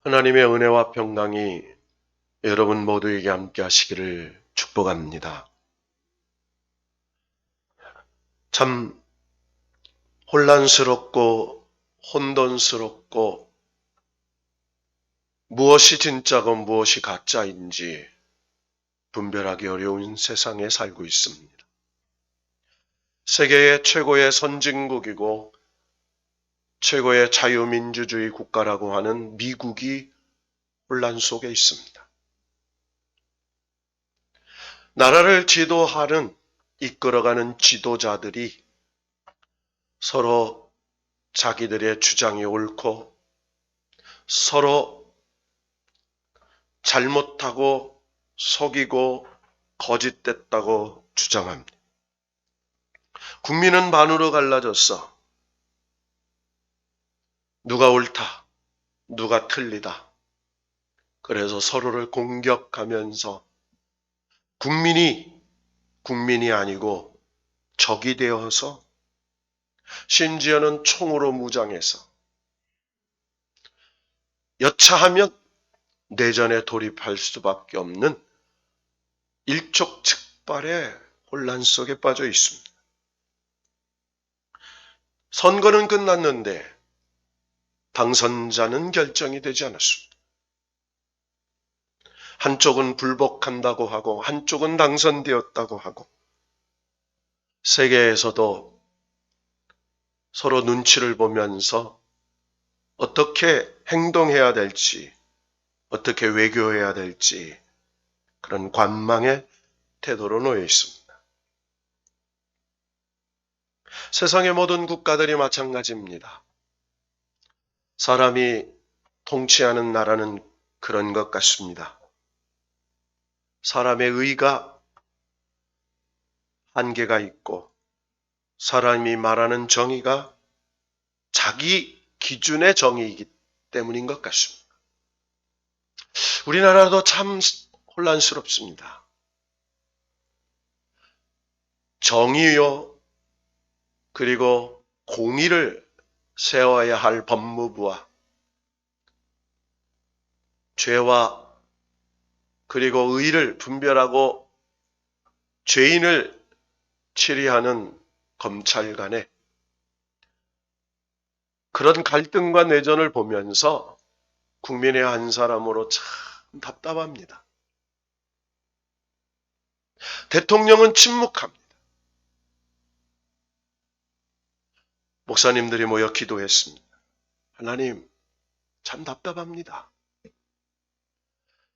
하나님의 은혜와 평강이 여러분 모두에게 함께 하시기를 축복합니다. 참 혼란스럽고 혼돈스럽고 무엇이 진짜고 무엇이 가짜인지 분별하기 어려운 세상에 살고 있습니다. 세계의 최고의 선진국이고 최고의 자유민주주의 국가라고 하는 미국이 혼란 속에 있습니다. 나라를 지도하는, 이끌어가는 지도자들이 서로 자기들의 주장이 옳고 서로 잘못하고 속이고 거짓됐다고 주장합니다. 국민은 반으로 갈라졌어. 누가 옳다, 누가 틀리다. 그래서 서로를 공격하면서 국민이 아니고 적이 되어서 심지어는 총으로 무장해서 여차하면 내전에 돌입할 수밖에 없는 일촉즉발의 혼란 속에 빠져 있습니다. 선거는 끝났는데 당선자는 결정이 되지 않았습니다. 한쪽은 불복한다고 하고 한쪽은 당선되었다고 하고 세계에서도 서로 눈치를 보면서 어떻게 행동해야 될지, 어떻게 외교해야 될지 그런 관망의 태도로 놓여 있습니다. 세상의 모든 국가들이 마찬가지입니다. 사람이 통치하는 나라는 그런 것 같습니다. 사람의 의가 한계가 있고 사람이 말하는 정의가 자기 기준의 정의이기 때문인 것 같습니다. 우리나라도 참 혼란스럽습니다. 정의요 그리고 공의를 세워야 할 법무부와 죄와 그리고 의를 분별하고 죄인을 처리하는 검찰 간에 그런 갈등과 내전을 보면서 국민의 한 사람으로 참 답답합니다. 대통령은 침묵합니다. 목사님들이 모여 기도했습니다. 하나님, 참 답답합니다.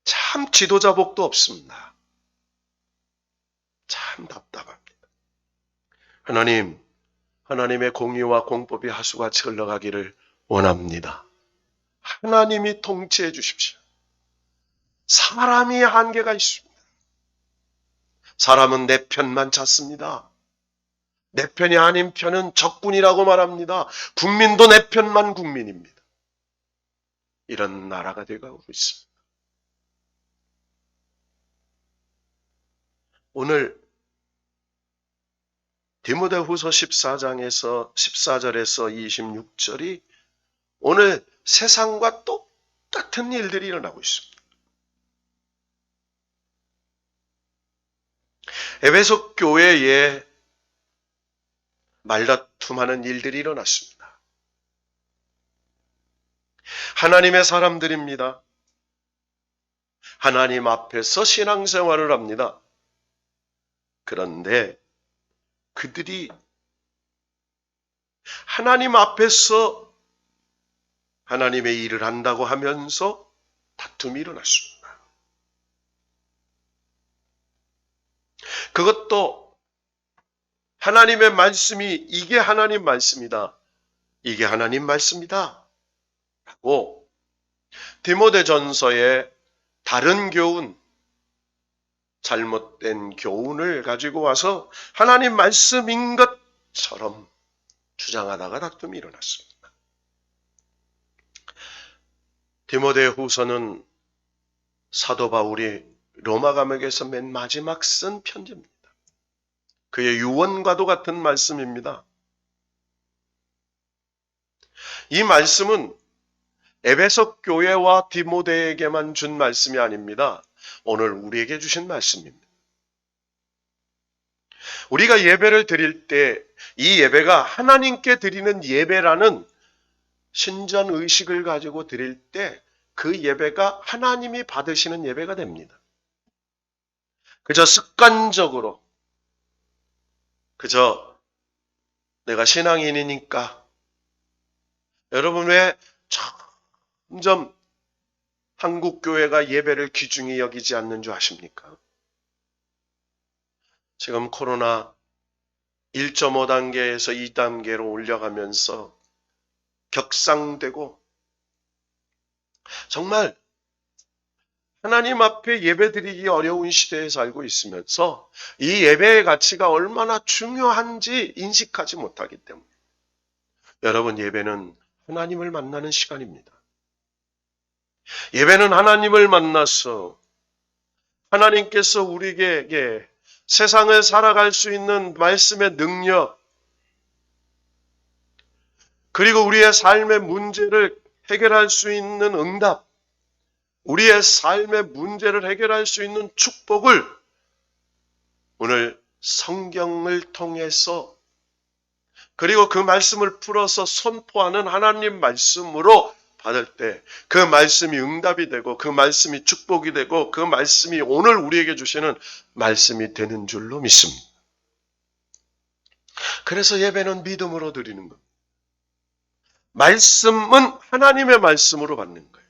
참 지도자복도 없습니다. 참 답답합니다. 하나님, 하나님의 공의와 공법이 하수같이 흘러가기를 원합니다. 하나님이 통치해 주십시오. 사람이 한계가 있습니다. 사람은 내 편만 찾습니다. 내 편이 아닌 편은 적군이라고 말합니다. 국민도 내 편만 국민입니다. 이런 나라가 되어가고 있습니다. 오늘 디모데후서 14절에서 26절이 오늘 세상과 똑같은 일들이 일어나고 있습니다. 에베소 교회에 말다툼하는 일들이 일어났습니다. 하나님의 사람들입니다. 하나님 앞에서 신앙생활을 합니다. 그런데 그들이 하나님 앞에서 하나님의 일을 한다고 하면서 다툼이 일어났습니다. 그것도 하나님의 말씀이 이게 하나님 말씀이다. 이게 하나님 말씀이다. 라고 디모데전서의 다른 교훈, 잘못된 교훈을 가지고 와서 하나님 말씀인 것처럼 주장하다가 다툼이 일어났습니다. 디모데후서는 사도 바울이 로마 감옥에서 맨 마지막 쓴 편지입니다. 그의 유언과도 같은 말씀입니다. 이 말씀은 에베소 교회와 디모데에게만 준 말씀이 아닙니다. 오늘 우리에게 주신 말씀입니다. 우리가 예배를 드릴 때 이 예배가 하나님께 드리는 예배라는 신전 의식을 가지고 드릴 때 그 예배가 하나님이 받으시는 예배가 됩니다. 그저 습관적으로, 그저 내가 신앙인이니까. 여러분 왜 점점 한국 교회가 예배를 귀중히 여기지 않는 줄 아십니까? 지금 코로나 1.5단계에서 2단계로 올려가면서 격상되고 정말 하나님 앞에 예배드리기 어려운 시대에 살고 있으면서 이 예배의 가치가 얼마나 중요한지 인식하지 못하기 때문에 여러분 예배는 하나님을 만나는 시간입니다. 예배는 하나님을 만나서 하나님께서 우리에게 세상을 살아갈 수 있는 말씀의 능력 그리고 우리의 삶의 문제를 해결할 수 있는 응답 우리의 삶의 문제를 해결할 수 있는 축복을 오늘 성경을 통해서 그리고 그 말씀을 풀어서 선포하는 하나님 말씀으로 받을 때 그 말씀이 응답이 되고 그 말씀이 축복이 되고 그 말씀이 오늘 우리에게 주시는 말씀이 되는 줄로 믿습니다. 그래서 예배는 믿음으로 드리는 것. 말씀은 하나님의 말씀으로 받는 거예요.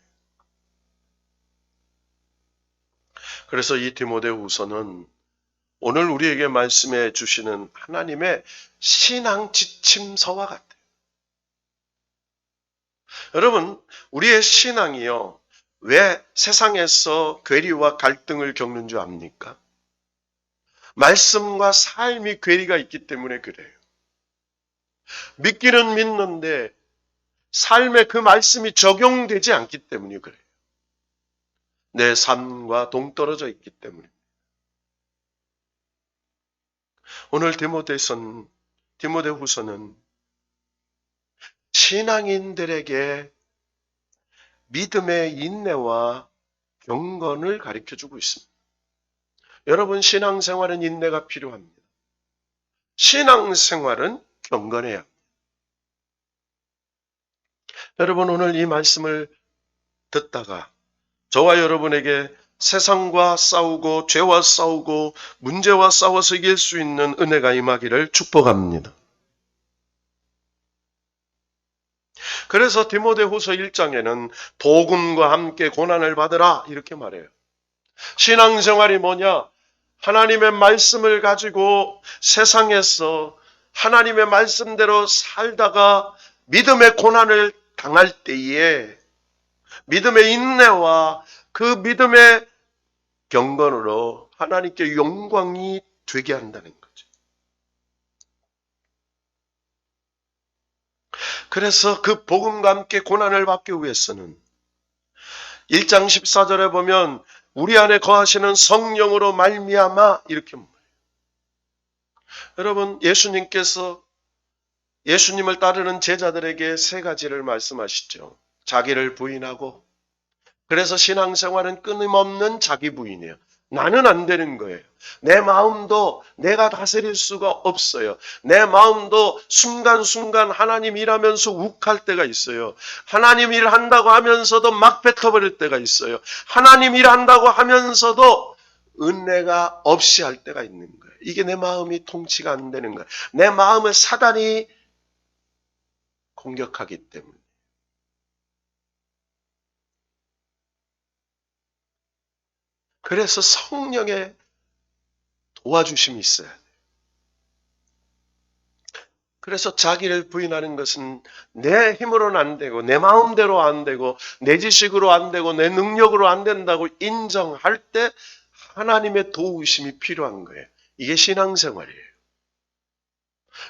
그래서 이 디모데후서는 오늘 우리에게 말씀해 주시는 하나님의 신앙 지침서와 같아요. 여러분, 우리의 신앙이요. 왜 세상에서 괴리와 갈등을 겪는 줄 압니까? 말씀과 삶이 괴리가 있기 때문에 그래요. 믿기는 믿는데 삶에 그 말씀이 적용되지 않기 때문에 그래요. 내 삶과 동떨어져 있기 때문에. 오늘 디모데후서는 신앙인들에게 믿음의 인내와 경건을 가르쳐주고 있습니다. 여러분 신앙생활은 인내가 필요합니다. 신앙생활은 경건해야 합니다. 여러분 오늘 이 말씀을 듣다가 저와 여러분에게 세상과 싸우고 죄와 싸우고 문제와 싸워서 이길 수 있는 은혜가 임하기를 축복합니다. 그래서 디모데후서 1장에는 복음과 함께 고난을 받으라 이렇게 말해요. 신앙생활이 뭐냐? 하나님의 말씀을 가지고 세상에서 하나님의 말씀대로 살다가 믿음의 고난을 당할 때에 믿음의 인내와 그 믿음의 경건으로 하나님께 영광이 되게 한다는 거죠. 그래서 그 복음과 함께 고난을 받기 위해서는 1장 14절에 보면 우리 안에 거하시는 성령으로 말미암아 이렇게 말해요. 여러분 예수님께서 예수님을 따르는 제자들에게 세 가지를 말씀하시죠. 자기를 부인하고 그래서 신앙생활은 끊임없는 자기 부인이에요. 나는 안 되는 거예요. 내 마음도 내가 다스릴 수가 없어요. 내 마음도 순간순간 하나님 일하면서 욱할 때가 있어요. 하나님 일한다고 하면서도 막 뱉어버릴 때가 있어요. 하나님 일한다고 하면서도 은혜가 없이 할 때가 있는 거예요. 이게 내 마음이 통치가 안 되는 거예요. 내 마음을 사단이 공격하기 때문에. 그래서 성령의 도와주심이 있어야 돼요. 그래서 자기를 부인하는 것은 내 힘으로는 안 되고 내 마음대로 안 되고 내 지식으로 안 되고 내 능력으로 안 된다고 인정할 때 하나님의 도우심이 필요한 거예요. 이게 신앙생활이에요.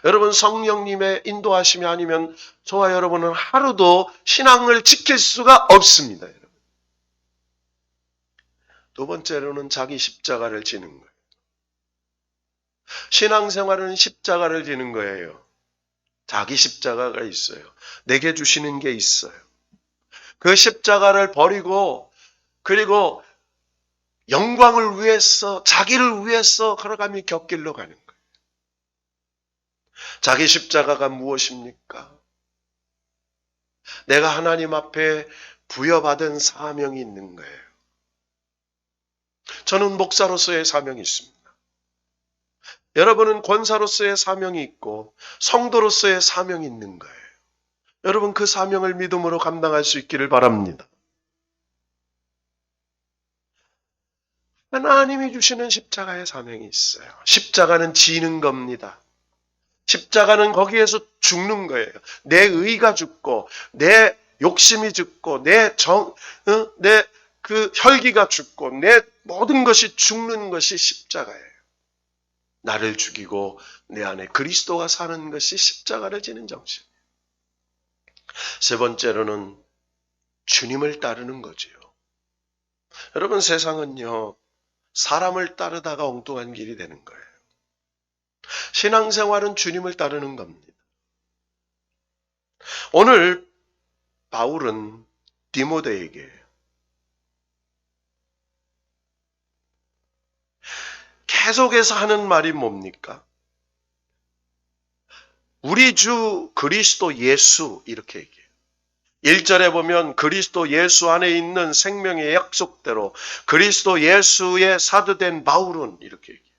여러분 성령님의 인도하심이 아니면 저와 여러분은 하루도 신앙을 지킬 수가 없습니다. 여러분. 두 번째로는 자기 십자가를 지는 거예요. 신앙생활은 십자가를 지는 거예요. 자기 십자가가 있어요. 내게 주시는 게 있어요. 그 십자가를 버리고 그리고 영광을 위해서 자기를 위해서 걸어가며 곁길로 가는 거예요. 자기 십자가가 무엇입니까? 내가 하나님 앞에 부여받은 사명이 있는 거예요. 저는 목사로서의 사명이 있습니다. 여러분은 권사로서의 사명이 있고 성도로서의 사명이 있는 거예요. 여러분 그 사명을 믿음으로 감당할 수 있기를 바랍니다. 하나님이 주시는 십자가의 사명이 있어요. 십자가는 지는 겁니다. 십자가는 거기에서 죽는 거예요. 내 의가 죽고 내 욕심이 죽고 내 그 혈기가 죽고 내 모든 것이 죽는 것이 십자가예요. 나를 죽이고 내 안에 그리스도가 사는 것이 십자가를 지는 정신. 세 번째로는 주님을 따르는 거지요. 여러분 세상은요. 사람을 따르다가 엉뚱한 길이 되는 거예요. 신앙생활은 주님을 따르는 겁니다. 오늘 바울은 디모데에게 계속해서 하는 말이 뭡니까? 우리 주 그리스도 예수 이렇게 얘기해요. 1절에 보면 그리스도 예수 안에 있는 생명의 약속대로 그리스도 예수의 사도된 바울은 이렇게 얘기해요.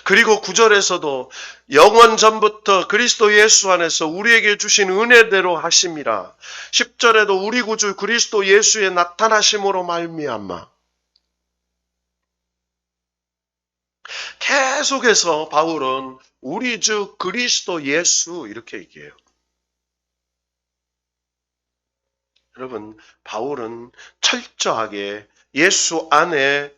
그리고 9절에서도 영원 전부터 그리스도 예수 안에서 우리에게 주신 은혜대로 하심이라. 10절에도 우리 구주 그리스도 예수의 나타나심으로 말미암아. 계속해서 바울은 우리 주 그리스도 예수 이렇게 얘기해요. 여러분, 바울은 철저하게 예수 안에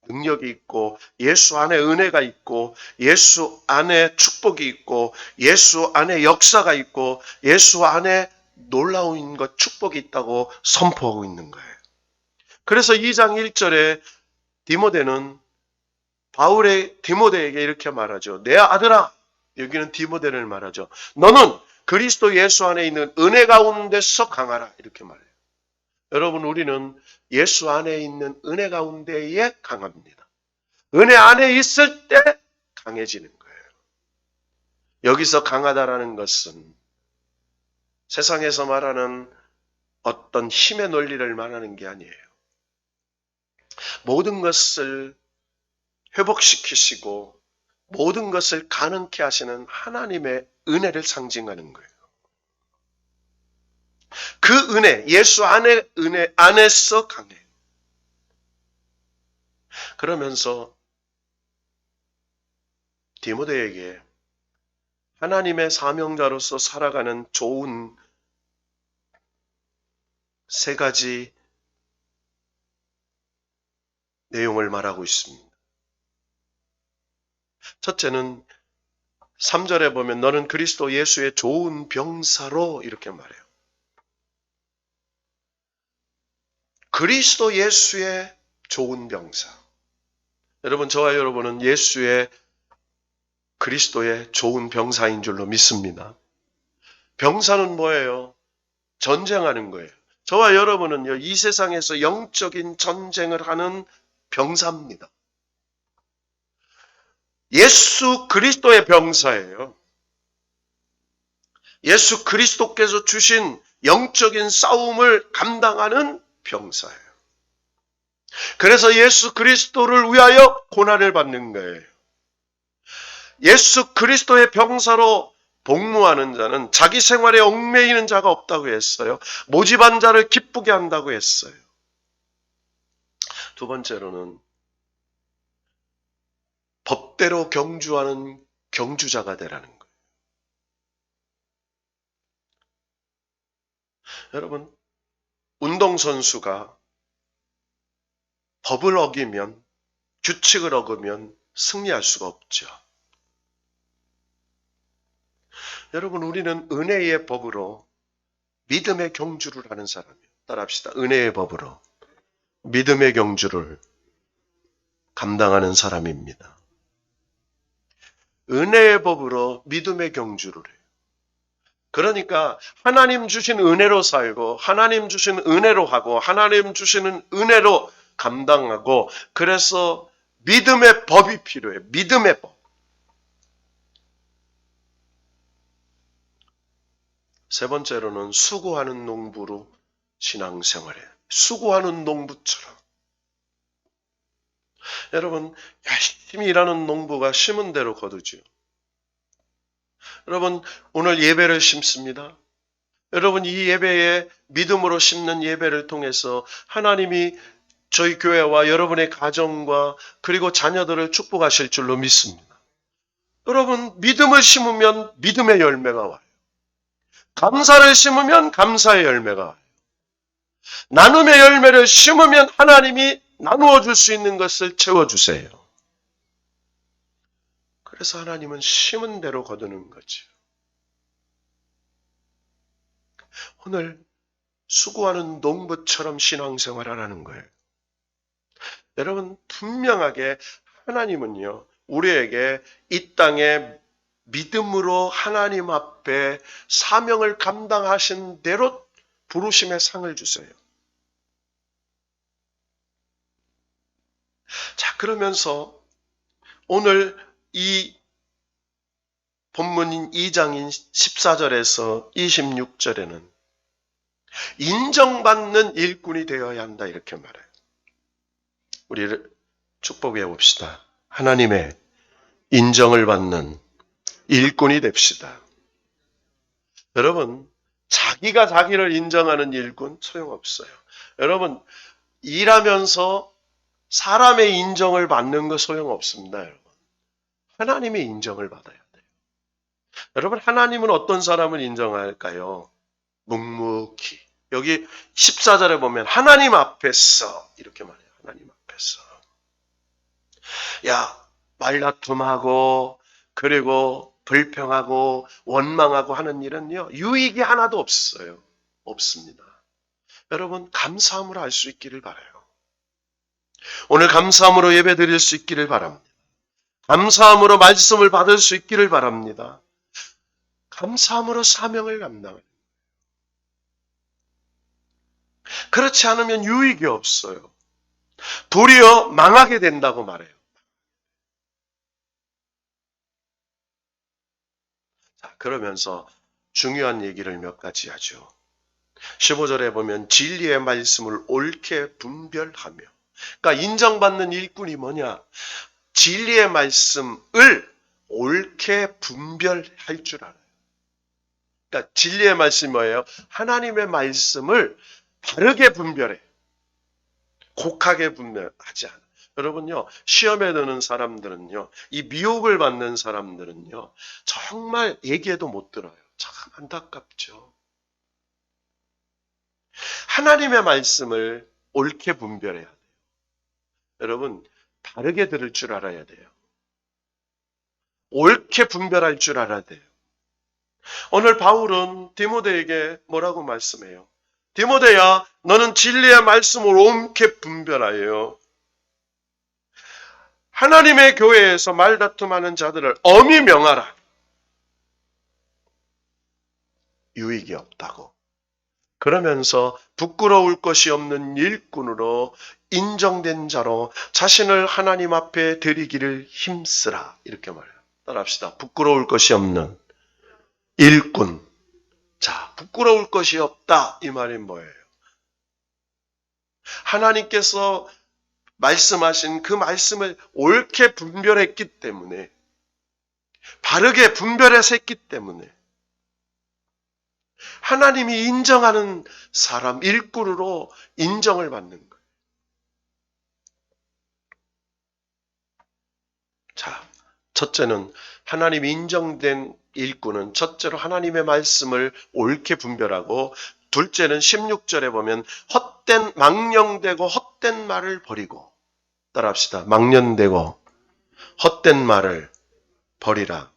능력이 있고 예수 안에 은혜가 있고 예수 안에 축복이 있고 예수 안에 역사가 있고 예수 안에 놀라운 것 축복이 있다고 선포하고 있는 거예요. 그래서 2장 1절에 디모데는 바울의 디모데에게 이렇게 말하죠. 내 아들아, 여기는 디모데를 말하죠. 너는 그리스도 예수 안에 있는 은혜 가운데서 강하라 이렇게 말해요. 여러분 우리는 예수 안에 있는 은혜 가운데에 강합니다. 은혜 안에 있을 때 강해지는 거예요. 여기서 강하다라는 것은 세상에서 말하는 어떤 힘의 논리를 말하는 게 아니에요. 모든 것을 회복시키시고 모든 것을 가능케 하시는 하나님의 은혜를 상징하는 거예요. 그 은혜, 예수 안에 은혜 안에서 강해. 그러면서 디모데에게 하나님의 사명자로서 살아가는 좋은 세 가지 내용을 말하고 있습니다. 첫째는 3절에 보면 너는 그리스도 예수의 좋은 병사로 이렇게 말해요. 그리스도 예수의 좋은 병사. 여러분, 저와 여러분은 예수의 그리스도의 좋은 병사인 줄로 믿습니다. 병사는 뭐예요? 전쟁하는 거예요. 저와 여러분은요, 이 세상에서 영적인 전쟁을 하는 병사입니다. 예수 그리스도의 병사예요. 예수 그리스도께서 주신 영적인 싸움을 감당하는 병사예요. 그래서 예수 그리스도를 위하여 고난을 받는 거예요. 예수 그리스도의 병사로 복무하는 자는 자기 생활에 얽매이는 자가 없다고 했어요. 모집한 자를 기쁘게 한다고 했어요. 두 번째로는 법대로 경주하는 경주자가 되라는 거예요. 여러분, 운동선수가 법을 어기면, 규칙을 어기면 승리할 수가 없죠. 여러분, 우리는 은혜의 법으로 믿음의 경주를 하는 사람이에요. 따라합시다. 은혜의 법으로 믿음의 경주를 감당하는 사람입니다. 은혜의 법으로 믿음의 경주를 해요. 그러니까 하나님 주신 은혜로 살고 하나님 주신 은혜로 하고 하나님 주시는 은혜로 감당하고 그래서 믿음의 법이 필요해요. 믿음의 법. 세 번째로는 수고하는 농부로 신앙생활해요. 수고하는 농부처럼. 여러분 열심히 일하는 농부가 심은 대로 거두지요. 여러분 오늘 예배를 심습니다. 여러분 이 예배에 믿음으로 심는 예배를 통해서 하나님이 저희 교회와 여러분의 가정과 그리고 자녀들을 축복하실 줄로 믿습니다. 여러분 믿음을 심으면 믿음의 열매가 와요. 감사를 심으면 감사의 열매가 와요. 나눔의 열매를 심으면 하나님이 나누어 줄 수 있는 것을 채워주세요. 그래서 하나님은 심은 대로 거두는 거죠. 오늘 수고하는 농부처럼 신앙생활하라는 거예요. 여러분 분명하게 하나님은요 우리에게 이 땅에 믿음으로 하나님 앞에 사명을 감당하신 대로 부르심의 상을 주세요. 자 그러면서 오늘 이 본문인 2장인 14절에서 26절에는 인정받는 일꾼이 되어야 한다 이렇게 말해요. 우리 축복해 봅시다. 하나님의 인정을 받는 일꾼이 됩시다. 여러분 자기가 자기를 인정하는 일꾼 소용없어요. 여러분 일하면서 사람의 인정을 받는 거 소용없습니다. 여러분 하나님의 인정을 받아야 돼요. 여러분 하나님은 어떤 사람을 인정할까요? 묵묵히. 여기 14절에 보면 하나님 앞에서 이렇게 말해요. 하나님 앞에서. 야 말다툼하고 그리고 불평하고 원망하고 하는 일은요 유익이 하나도 없어요. 없습니다. 여러분 감사함으로 할 수 있기를 바라요. 오늘 감사함으로 예배 드릴 수 있기를 바랍니다. 감사함으로 말씀을 받을 수 있기를 바랍니다. 감사함으로 사명을 감당해요. 그렇지 않으면 유익이 없어요. 도리어 망하게 된다고 말해요. 자, 그러면서 중요한 얘기를 몇 가지 하죠. 15절에 보면 진리의 말씀을 옳게 분별하며 그러니까 인정받는 일꾼이 뭐냐? 진리의 말씀을 옳게 분별할 줄 알아요. 그러니까 진리의 말씀이 뭐예요? 하나님의 말씀을 바르게 분별해. 곡하게 분별하지 않아. 여러분요, 시험에 드는 사람들은요, 이 미혹을 받는 사람들은요, 정말 얘기해도 못 들어요. 참 안타깝죠. 하나님의 말씀을 옳게 분별해야 돼요. 여러분, 바르게 들을 줄 알아야 돼요. 옳게 분별할 줄 알아야 돼요. 오늘 바울은 디모데에게 뭐라고 말씀해요? 디모데야, 너는 진리의 말씀을 옳게 분별하여 하나님의 교회에서 말다툼하는 자들을 엄히 명하라. 유익이 없다고. 그러면서 부끄러울 것이 없는 일꾼으로 인정된 자로 자신을 하나님 앞에 드리기를 힘쓰라. 이렇게 말해요. 따라합시다. 부끄러울 것이 없는 일꾼. 자, 부끄러울 것이 없다. 이 말이 뭐예요? 하나님께서 말씀하신 그 말씀을 옳게 분별했기 때문에, 바르게 분별해서 했기 때문에, 하나님이 인정하는 사람, 일꾼으로 인정을 받는 거예요. 자, 첫째는 하나님이 인정된 일꾼은 첫째로 하나님의 말씀을 옳게 분별하고, 둘째는 16절에 보면 헛된 망령되고 헛된 말을 버리고, 따라합시다. 망령되고 헛된 말을 버리라.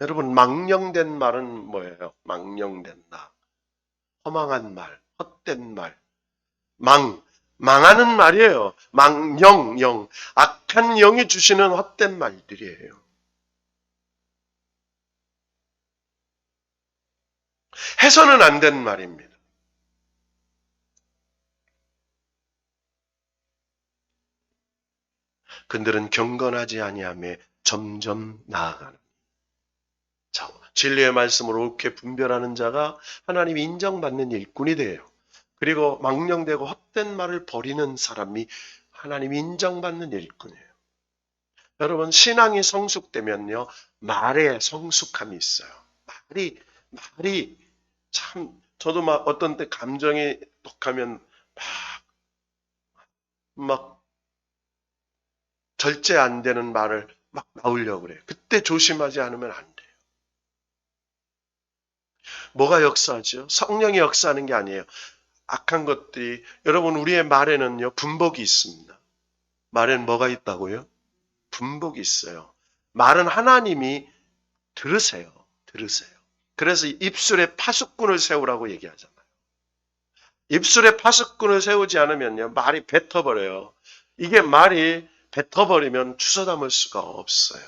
여러분 망령된 말은 뭐예요? 망령된다. 허망한 말, 헛된 말, 망하는 말이에요. 망령, 영, 악한 영이 주시는 헛된 말들이에요. 해서는 안 된 말입니다. 그들은 경건하지 아니하며 점점 나아가는. 자, 진리의 말씀을 옳게 분별하는 자가 하나님이 인정받는 일꾼이 돼요. 그리고 망령되고 헛된 말을 버리는 사람이 하나님이 인정받는 일꾼이에요. 여러분, 신앙이 성숙되면요, 말에 성숙함이 있어요. 말이 참, 저도 막 어떤 때 감정이 독하면 막 절제 안 되는 말을 막 나오려고 그래요. 그때 조심하지 않으면 안 돼요. 뭐가 역사하죠? 성령이 역사하는 게 아니에요. 악한 것들이, 여러분, 우리의 말에는요, 분복이 있습니다. 말에는 뭐가 있다고요? 분복이 있어요. 말은 하나님이 들으세요. 그래서 입술에 파수꾼을 세우라고 얘기하잖아요. 입술에 파수꾼을 세우지 않으면요, 말이 뱉어버려요. 이게 말이 뱉어버리면 주워 담을 수가 없어요.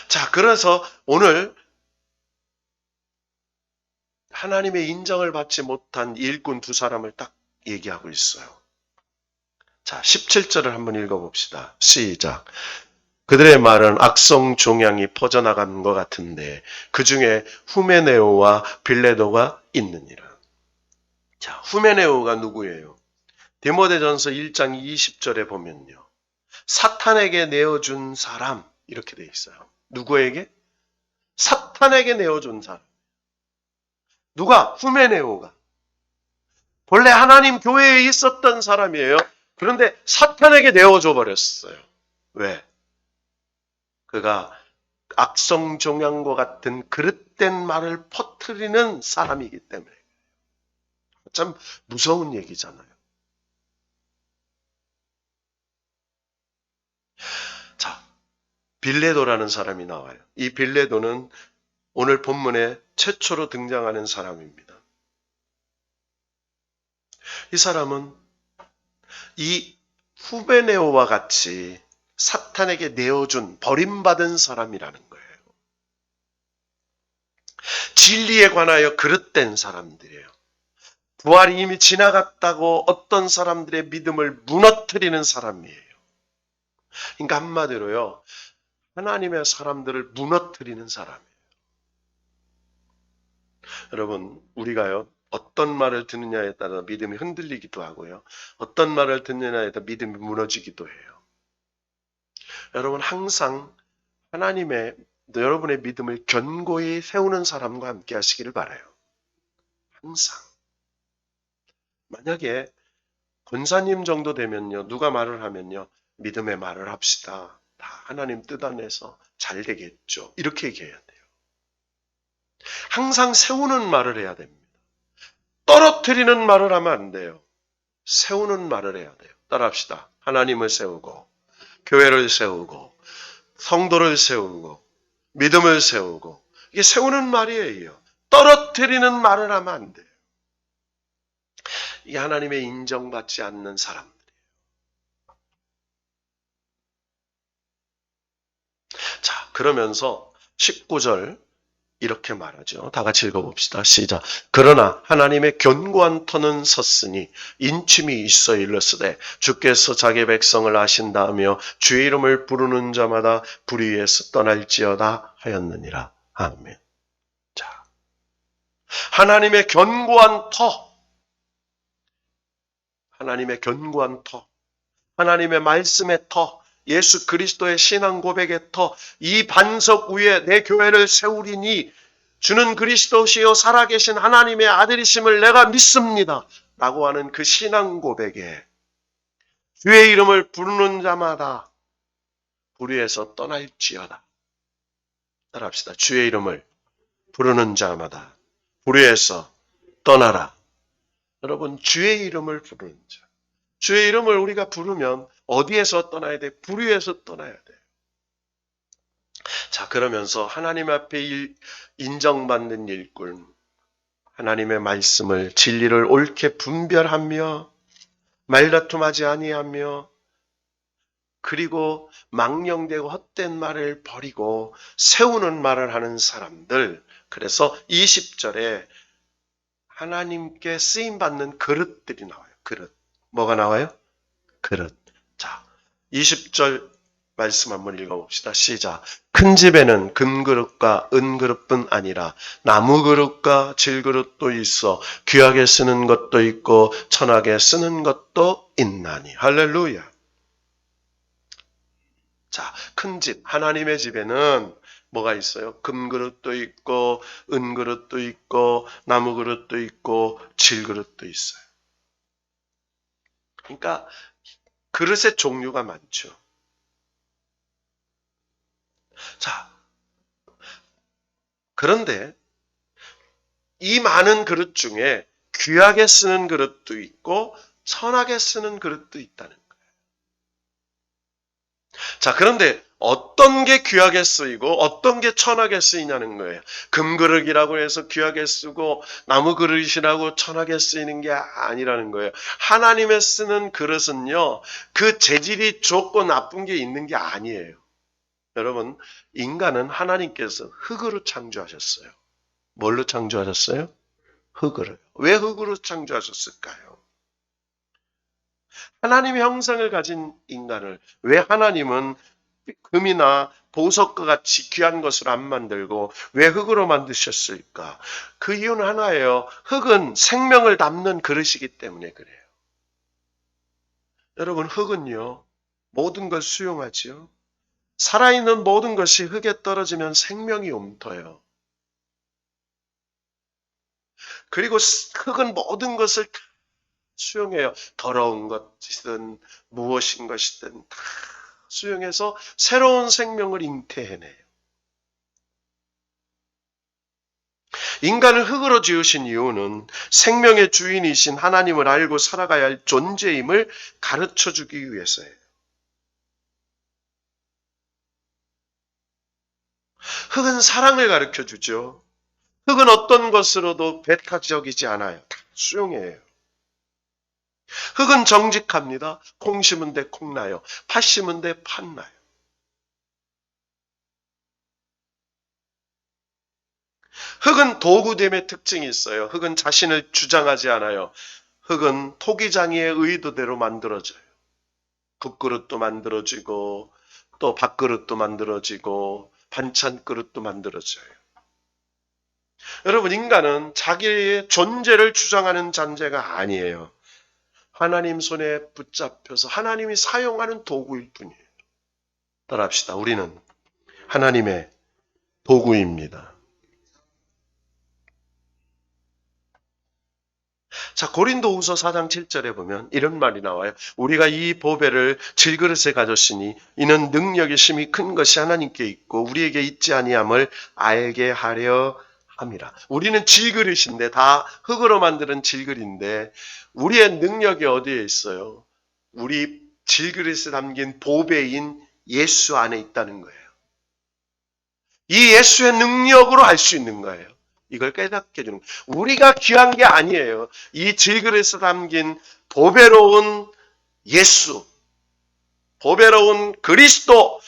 자, 그래서 오늘 하나님의 인정을 받지 못한 일꾼 두 사람을 딱 얘기하고 있어요. 자, 17절을 한번 읽어봅시다. 시작. 그들의 말은 악성 종양이 퍼져나간 것 같은데 그 중에 후메네오와 빌레도가 있느니라. 자, 후메네오가 누구예요? 디모데전서 1장 20절에 보면요. 사탄에게 내어준 사람 이렇게 돼 있어요. 누구에게? 사탄에게 내어준 사람. 누가? 후메네오가. 본래 하나님 교회에 있었던 사람이에요. 그런데 사탄에게 내어줘 버렸어요. 왜? 그가 악성 종양과 같은 그릇된 말을 퍼뜨리는 사람이기 때문에. 참 무서운 얘기잖아요. 자, 빌레도라는 사람이 나와요. 이 빌레도는 오늘 본문에 최초로 등장하는 사람입니다. 이 사람은 이 후베네오와 같이 사탄에게 내어준 버림받은 사람이라는 거예요. 진리에 관하여 그릇된 사람들이에요. 부활이 이미 지나갔다고 어떤 사람들의 믿음을 무너뜨리는 사람이에요. 그러니까 한마디로요, 하나님의 사람들을 무너뜨리는 사람이에요. 여러분, 우리가요, 어떤 말을 듣느냐에 따라 믿음이 흔들리기도 하고요, 어떤 말을 듣느냐에 따라 믿음이 무너지기도 해요. 여러분, 항상 하나님의 여러분의 믿음을 견고히 세우는 사람과 함께 하시기를 바라요. 항상. 만약에 권사님 정도 되면요, 누가 말을 하면요, 믿음의 말을 합시다. 다 하나님 뜻 안에서 잘 되겠죠. 이렇게 얘기해야 돼요. 항상 세우는 말을 해야 됩니다. 떨어뜨리는 말을 하면 안 돼요. 세우는 말을 해야 돼요. 따라합시다. 하나님을 세우고, 교회를 세우고, 성도를 세우고, 믿음을 세우고, 이게 세우는 말이에요. 떨어뜨리는 말을 하면 안 돼요. 이 하나님의 인정받지 않는 사람들이에요. 자, 그러면서 19절 이렇게 말하죠. 다 같이 읽어봅시다. 시작. 그러나 하나님의 견고한 터는 섰으니 인침이 있어 일렀으되 주께서 자기 백성을 아신다 하며 주의 이름을 부르는 자마다 불의에서 떠날지어다 하였느니라. 아멘. 자, 하나님의 견고한 터, 하나님의 견고한 터, 하나님의 말씀의 터, 예수 그리스도의 신앙 고백의 터, 이 반석 위에 내 교회를 세우리니 주는 그리스도시요 살아계신 하나님의 아들이심을 내가 믿습니다. 라고 하는 그 신앙 고백에 주의 이름을 부르는 자마다 불의에서 떠날지어다. 따라합시다. 주의 이름을 부르는 자마다 불의에서 떠나라. 여러분, 주의 이름을 부르는 자. 주의 이름을 우리가 부르면 어디에서 떠나야 돼? 불의에서 떠나야 돼. 자, 그러면서 하나님 앞에 인정받는 일꾼, 하나님의 말씀을, 진리를 옳게 분별하며 말다툼하지 아니하며 그리고 망령되고 헛된 말을 버리고 세우는 말을 하는 사람들. 그래서 20절에 하나님께 쓰임받는 그릇들이 나와요. 그릇. 뭐가 나와요? 그릇. 자, 20절 말씀 한번 읽어봅시다. 시작. 큰 집에는 금그릇과 은그릇뿐 아니라 나무그릇과 질그릇도 있어 귀하게 쓰는 것도 있고 천하게 쓰는 것도 있나니. 할렐루야. 자, 큰 집, 하나님의 집에는 뭐가 있어요? 금그릇도 있고 은그릇도 있고 나무그릇도 있고 질그릇도 있어요. 그러니까 그릇의 종류가 많죠. 자, 그런데 이 많은 그릇 중에 귀하게 쓰는 그릇도 있고 천하게 쓰는 그릇도 있다는 거예요. 자, 그런데 어떤 게 귀하게 쓰이고 어떤 게 천하게 쓰이냐는 거예요. 금그릇이라고 해서 귀하게 쓰고 나무 그릇이라고 천하게 쓰이는 게 아니라는 거예요. 하나님의 쓰는 그릇은요, 그 재질이 좋고 나쁜 게 있는 게 아니에요. 여러분, 인간은 하나님께서 흙으로 창조하셨어요. 뭘로 창조하셨어요? 흙으로. 왜 흙으로 창조하셨을까요? 하나님의 형상을 가진 인간을 왜 하나님은 금이나 보석과 같이 귀한 것을 안 만들고 왜 흙으로 만드셨을까? 그 이유는 하나예요. 흙은 생명을 담는 그릇이기 때문에 그래요. 여러분, 흙은요, 모든 걸 수용하지요. 살아있는 모든 것이 흙에 떨어지면 생명이 옮터요. 그리고 흙은 모든 것을 수용해요. 더러운 것이든 무엇인 것이든 다 수용해서 새로운 생명을 잉태해내요. 인간을 흙으로 지으신 이유는 생명의 주인이신 하나님을 알고 살아가야 할 존재임을 가르쳐주기 위해서예요. 흙은 사랑을 가르쳐주죠. 흙은 어떤 것으로도 배타적이지 않아요. 다 수용해요. 흙은 정직합니다. 콩 심은 데 콩 나요. 팥 심은 데 팥 나요. 흙은 도구됨의 특징이 있어요. 흙은 자신을 주장하지 않아요. 흙은 토기장이의 의도대로 만들어져요. 국그릇도 만들어지고 또 밥그릇도 만들어지고 반찬 그릇도 만들어져요. 여러분, 인간은 자기의 존재를 주장하는 존재가 아니에요. 하나님 손에 붙잡혀서 하나님이 사용하는 도구일 뿐이에요. 따라합시다. 우리는 하나님의 도구입니다. 자, 고린도후서 4장 7절에 보면 이런 말이 나와요. 우리가 이 보배를 질그릇에 가졌으니 이는 능력이 심히 큰 것이 하나님께 있고 우리에게 있지 아니함을 알게 하려 함이라. 우리는 질그릇인데, 다 흙으로 만드는 질그릇인데 우리의 능력이 어디에 있어요? 우리 질그릇에 담긴 보배인 예수 안에 있다는 거예요. 이 예수의 능력으로 할 수 있는 거예요. 이걸 깨닫게 해주는 거예요. 우리가 귀한 게 아니에요. 이 질그릇에 담긴 보배로운 예수, 보배로운 그리스도,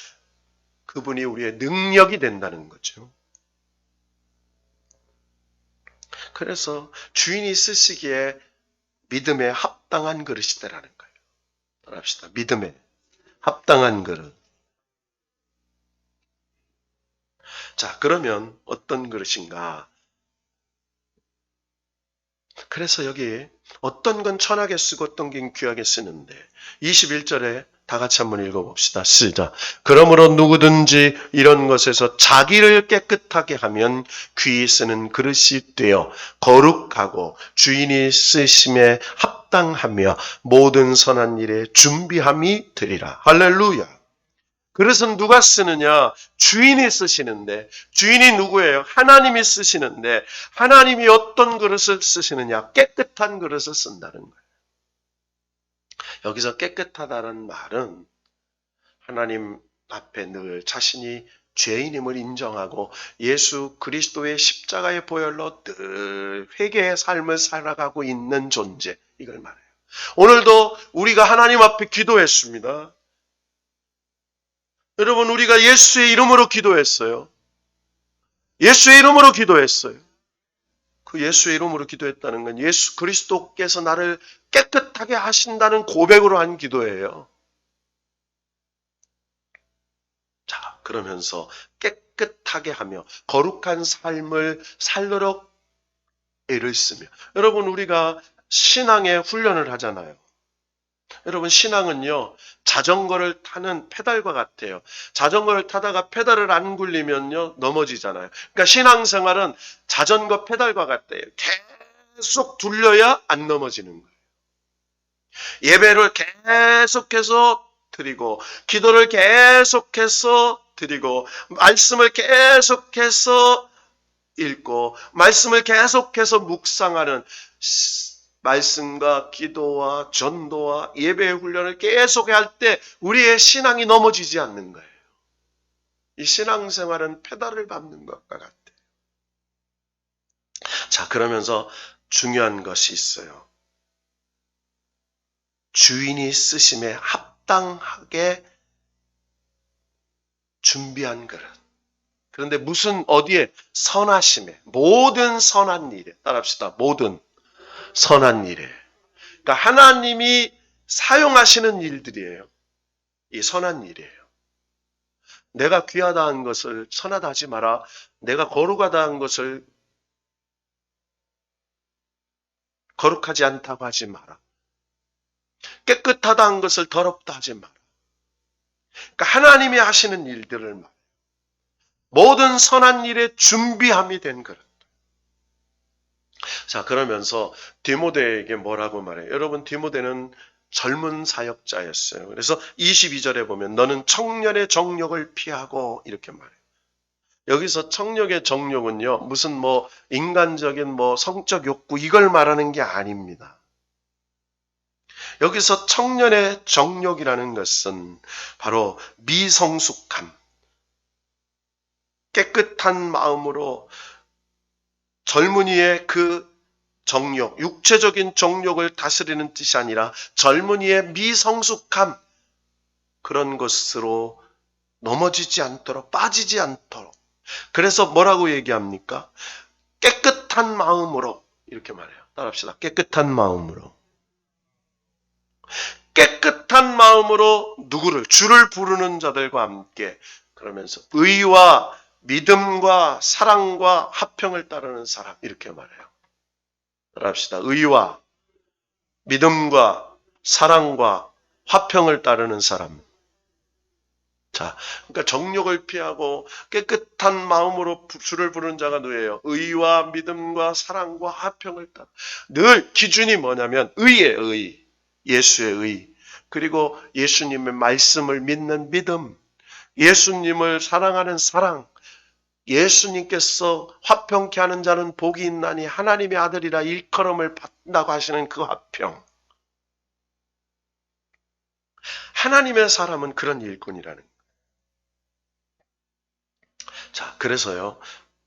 그분이 우리의 능력이 된다는 거죠. 그래서 주인이 쓰시기에 믿음에 합당한 그릇이다라는 거예요. 따라합시다. 믿음에 합당한 그릇. 자, 그러면 어떤 그릇인가? 그래서 여기 어떤 건 천하게 쓰고 어떤 건 귀하게 쓰는데 21절에 다 같이 한번 읽어봅시다. 시작. 그러므로 누구든지 이런 것에서 자기를 깨끗하게 하면 귀히 쓰는 그릇이 되어 거룩하고 주인이 쓰심에 합당하며 모든 선한 일에 준비함이 되리라. 할렐루야. 그릇은 누가 쓰느냐? 주인이 쓰시는데, 주인이 누구예요? 하나님이 쓰시는데, 하나님이 어떤 그릇을 쓰시느냐? 깨끗한 그릇을 쓴다는 거예요. 여기서 깨끗하다는 말은 하나님 앞에 늘 자신이 죄인임을 인정하고 예수 그리스도의 십자가의 보혈로 늘 회개의 삶을 살아가고 있는 존재, 이걸 말해요. 오늘도 우리가 하나님 앞에 기도했습니다. 여러분, 우리가 예수의 이름으로 기도했어요. 예수의 이름으로 기도했어요. 그 예수의 이름으로 기도했다는 건 예수 그리스도께서 나를 깨끗하게 하신다는 고백으로 한 기도예요. 자, 그러면서 깨끗하게 하며 거룩한 삶을 살도록 애를 쓰며. 여러분, 우리가 신앙의 훈련을 하잖아요. 여러분, 신앙은요, 자전거를 타는 페달과 같아요. 자전거를 타다가 페달을 안 굴리면요, 넘어지잖아요. 그러니까 신앙생활은 자전거 페달과 같아요. 계속 둘려야 안 넘어지는 거예요. 예배를 계속해서 드리고, 기도를 계속해서 드리고, 말씀을 계속해서 읽고, 말씀을 계속해서 묵상하는 말씀과 기도와 전도와 예배의 훈련을 계속 할 때 우리의 신앙이 넘어지지 않는 거예요. 이 신앙생활은 페달을 밟는 것과 같아요. 자, 그러면서 중요한 것이 있어요. 주인이 쓰심에 합당하게 준비한 그릇. 그런데 무슨 어디에 선하심에 모든 선한 일에 따라합시다. 모든 선한 일에. 그러니까 하나님이 사용하시는 일들이에요. 이 선한 일이에요. 내가 귀하다 한 것을 선하다 하지 마라. 내가 거룩하다 한 것을 거룩하지 않다고 하지 마라. 깨끗하다 한 것을 더럽다 하지 마라. 그러니까 하나님이 하시는 일들을 말해요. 모든 선한 일에 준비함이 된 그릇. 자, 그러면서 디모데에게 뭐라고 말해요? 여러분, 디모데는 젊은 사역자였어요. 그래서 22절에 보면 너는 청년의 정욕을 피하고 이렇게 말해요. 여기서 청력의 정욕은요, 무슨 인간적인 성적 욕구 이걸 말하는 게 아닙니다. 여기서 청년의 정욕이라는 것은 바로 미성숙함, 깨끗한 마음으로 젊은이의 그 정욕, 육체적인 정욕을 다스리는 뜻이 아니라 젊은이의 미성숙함, 그런 것으로 넘어지지 않도록, 빠지지 않도록. 그래서 뭐라고 얘기합니까? 깨끗한 마음으로 이렇게 말해요. 따라합시다. 깨끗한 마음으로. 깨끗한 마음으로 누구를? 주를 부르는 자들과 함께 그러면서 의와 믿음과 사랑과 화평을 따르는 사람 이렇게 말해요. 따라합시다. 의와 믿음과 사랑과 화평을 따르는 사람. 자, 그러니까 정욕을 피하고 깨끗한 마음으로 주를 부르는 자가 누구예요? 의와 믿음과 사랑과 화평을 따라. 늘 기준이 뭐냐면 의의 의, 예수의 의, 그리고 예수님의 말씀을 믿는 믿음, 예수님을 사랑하는 사랑, 예수님께서 화평케 하는 자는 복이 있나니 하나님의 아들이라 일컬음을 받는다고 하시는 그 화평. 하나님의 사람은 그런 일꾼이라는 거예요. 자, 그래서요,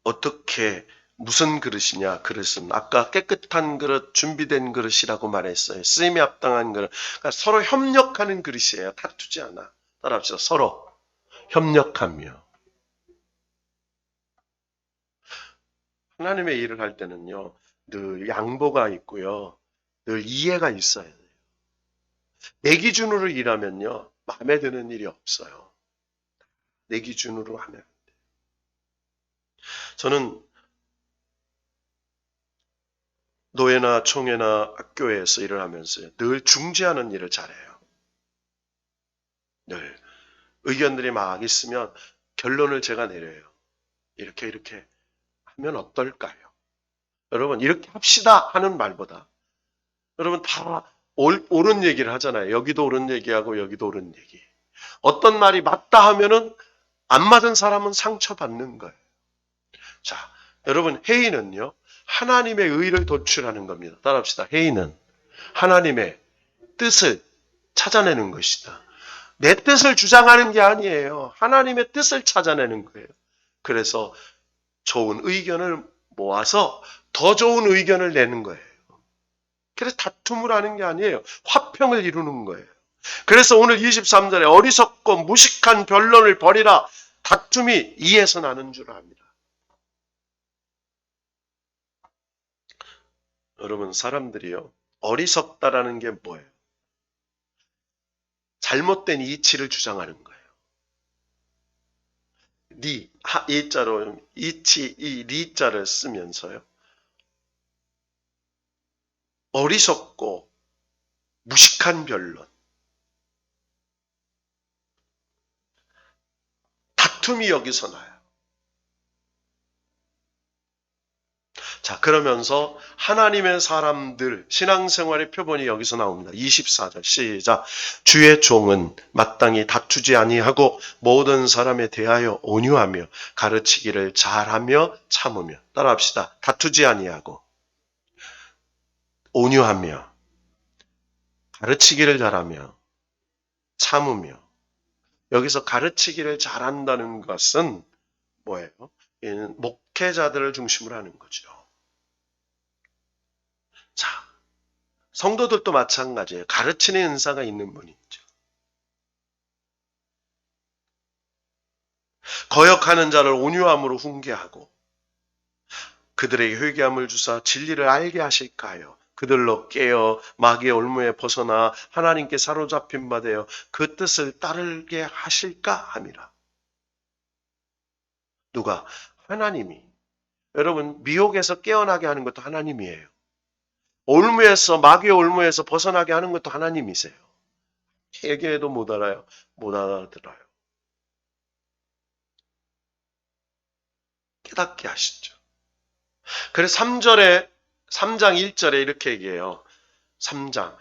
어떻게, 무슨 그릇이냐, 그릇은. 아까 깨끗한 그릇, 준비된 그릇이라고 말했어요. 쓰임에 합당한 그릇. 그러니까 서로 협력하는 그릇이에요. 다투지 않아. 따라합시다. 서로 협력하며. 하나님의 일을 할 때는요, 늘 양보가 있고요, 늘 이해가 있어야 돼요. 내 기준으로 일하면요, 마음에 드는 일이 없어요. 내 기준으로 하면. 저는 노예나 총회나 학교에서 일을 하면서 늘 중재하는 일을 잘해요. 늘 의견들이 막 있으면 결론을 제가 내려요. 이렇게 하면 어떨까요? 여러분, 이렇게 합시다 하는 말보다 여러분 다 옳은 얘기를 하잖아요. 여기도 옳은 얘기하고 여기도 옳은 얘기. 어떤 말이 맞다 하면은 안 맞은 사람은 상처받는 거예요. 자, 여러분, 회의는요, 하나님의 의를 도출하는 겁니다. 따라합시다. 회의는 하나님의 뜻을 찾아내는 것이다. 내 뜻을 주장하는 게 아니에요. 하나님의 뜻을 찾아내는 거예요. 그래서 좋은 의견을 모아서 더 좋은 의견을 내는 거예요. 그래서 다툼을 하는 게 아니에요. 화평을 이루는 거예요. 그래서 오늘 23절에 어리석고 무식한 변론을 버리라. 다툼이 이에서 나는 줄 압니다. 여러분, 사람들이요, 어리석다라는 게 뭐예요? 잘못된 이치를 주장하는 거예요. 이자로 이치, 이 리자를 쓰면서요, 어리석고 무식한 변론, 다툼이 여기서 나요. 자, 그러면서 하나님의 사람들 신앙생활의 표본이 여기서 나옵니다. 24절 시작. 주의 종은 마땅히 다투지 아니하고 모든 사람에 대하여 온유하며 가르치기를 잘하며 참으며. 따라합시다. 다투지 아니하고 온유하며 가르치기를 잘하며 참으며. 여기서 가르치기를 잘한다는 것은 뭐예요? 목회자들을 중심으로 하는 거죠. 자, 성도들도 마찬가지예요. 가르치는 은사가 있는 분이 있죠. 거역하는 자를 온유함으로 훈계하고 그들에게 회개함을 주사 진리를 알게 하실까 하여 그들로 깨어 마귀의 올무에 벗어나 하나님께 사로잡힌 바 되어 그 뜻을 따르게 하실까 함이라. 누가? 하나님이. 여러분, 미혹에서 깨어나게 하는 것도 하나님이에요. 올무에서, 마귀의 올무에서 벗어나게 하는 것도 하나님이세요. 얘기해도 못 알아요. 못 알아들어요. 깨닫게 하시죠. 그래서 3장 1절에 이렇게 얘기해요. 3장.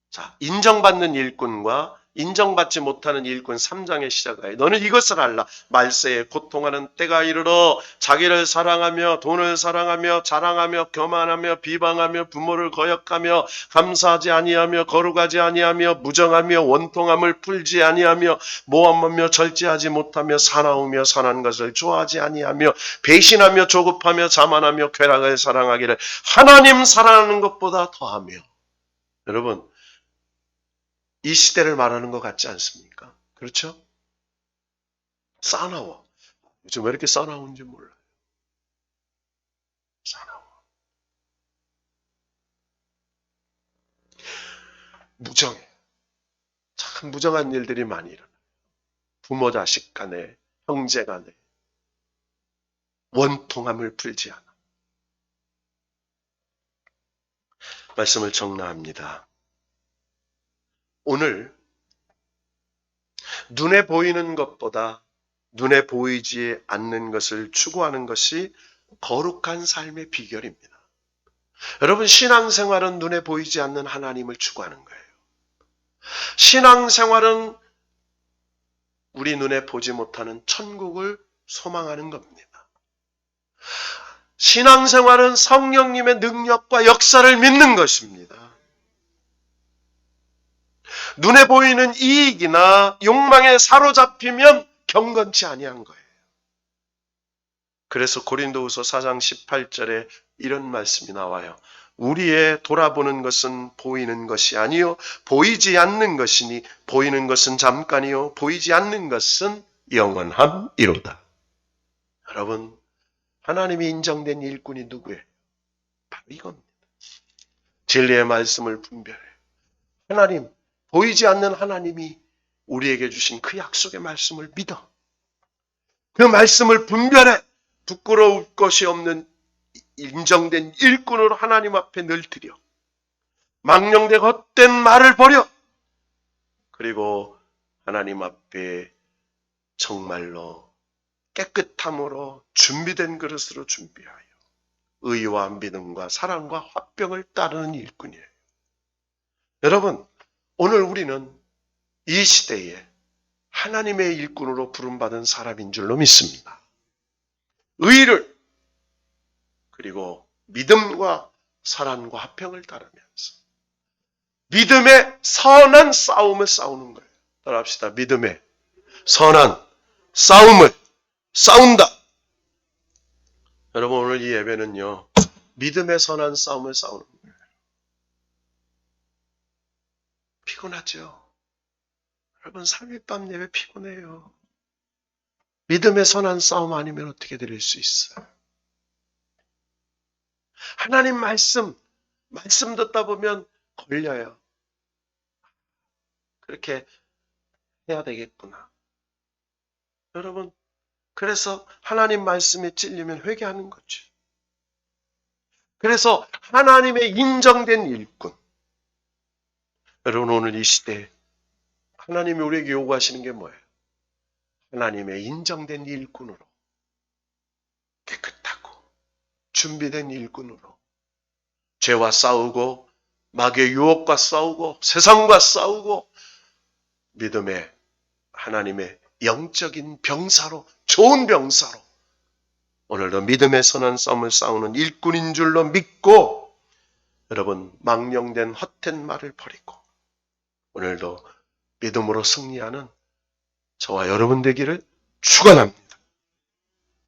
자, 인정받는 일꾼과 인정받지 못하는 일꾼 3장의 시작하여 너는 이것을 알라. 말세에 고통하는 때가 이르러 자기를 사랑하며 돈을 사랑하며 자랑하며 교만하며 비방하며 부모를 거역하며 감사하지 아니하며 거룩하지 아니하며 무정하며 원통함을 풀지 아니하며 모함하며 절제하지 못하며 사나우며 선한 것을 좋아하지 아니하며 배신하며 조급하며 자만하며 쾌락을 사랑하기를 하나님 사랑하는 것보다 더하며. 여러분, 이 시대를 말하는 것 같지 않습니까? 그렇죠? 싸나워. 요즘 왜 이렇게 싸나운지 몰라요. 싸나워. 무정해. 참 무정한 일들이 많이 일어나요. 부모 자식 간에, 형제 간에 원통함을 풀지 않아. 말씀을 정리합니다. 오늘 눈에 보이는 것보다 눈에 보이지 않는 것을 추구하는 것이 거룩한 삶의 비결입니다. 여러분, 신앙생활은 눈에 보이지 않는 하나님을 추구하는 거예요. 신앙생활은 우리 눈에 보지 못하는 천국을 소망하는 겁니다. 신앙생활은 성령님의 능력과 역사를 믿는 것입니다. 눈에 보이는 이익이나 욕망에 사로잡히면 경건치 아니한 거예요. 그래서 고린도후서 4장 18절에 이런 말씀이 나와요. 우리의 돌아보는 것은 보이는 것이 아니요 보이지 않는 것이니 보이는 것은 잠깐이요 보이지 않는 것은 영원함이로다. 여러분, 하나님이 인정된 일꾼이 누구예요? 바로 이겁니다. 진리의 말씀을 분별해. 하나님, 보이지 않는 하나님이 우리에게 주신 그 약속의 말씀을 믿어. 그 말씀을 분별해. 부끄러울 것이 없는 인정된 일꾼으로 하나님 앞에 늘 드려. 망령되고 헛된 말을 버려. 그리고 하나님 앞에 정말로 깨끗함으로 준비된 그릇으로 준비하여 의와 믿음과 사랑과 화평을 따르는 일꾼이에요. 여러분, 오늘 우리는 이 시대에 하나님의 일꾼으로 부름받은 사람인 줄로 믿습니다. 의를 그리고 믿음과 사랑과 화평을 따르면서 믿음의 선한 싸움을 싸우는 거예요. 따라합시다. 믿음의 선한 싸움을 싸운다. 여러분, 오늘 이 예배는요, 믿음의 선한 싸움을 싸우는 거예요. 피곤하죠. 여러분 삶의 밤 예배 피곤해요. 믿음의 선한 싸움 아니면 어떻게 드릴 수 있어요? 하나님 말씀 듣다 보면 걸려요. 그렇게 해야 되겠구나. 여러분, 그래서 하나님 말씀에 찔리면 회개하는 거죠. 그래서 하나님의 인정된 일꾼. 여러분, 오늘 이 시대에 하나님이 우리에게 요구하시는 게 뭐예요? 하나님의 인정된 일꾼으로, 깨끗하고 준비된 일꾼으로 죄와 싸우고 마귀의 유혹과 싸우고 세상과 싸우고 믿음의 하나님의 영적인 병사로, 좋은 병사로 오늘도 믿음의 선한 싸움을 싸우는 일꾼인 줄로 믿고 여러분 망령된 헛된 말을 버리고 오늘도 믿음으로 승리하는 저와 여러분 되기를 축원합니다.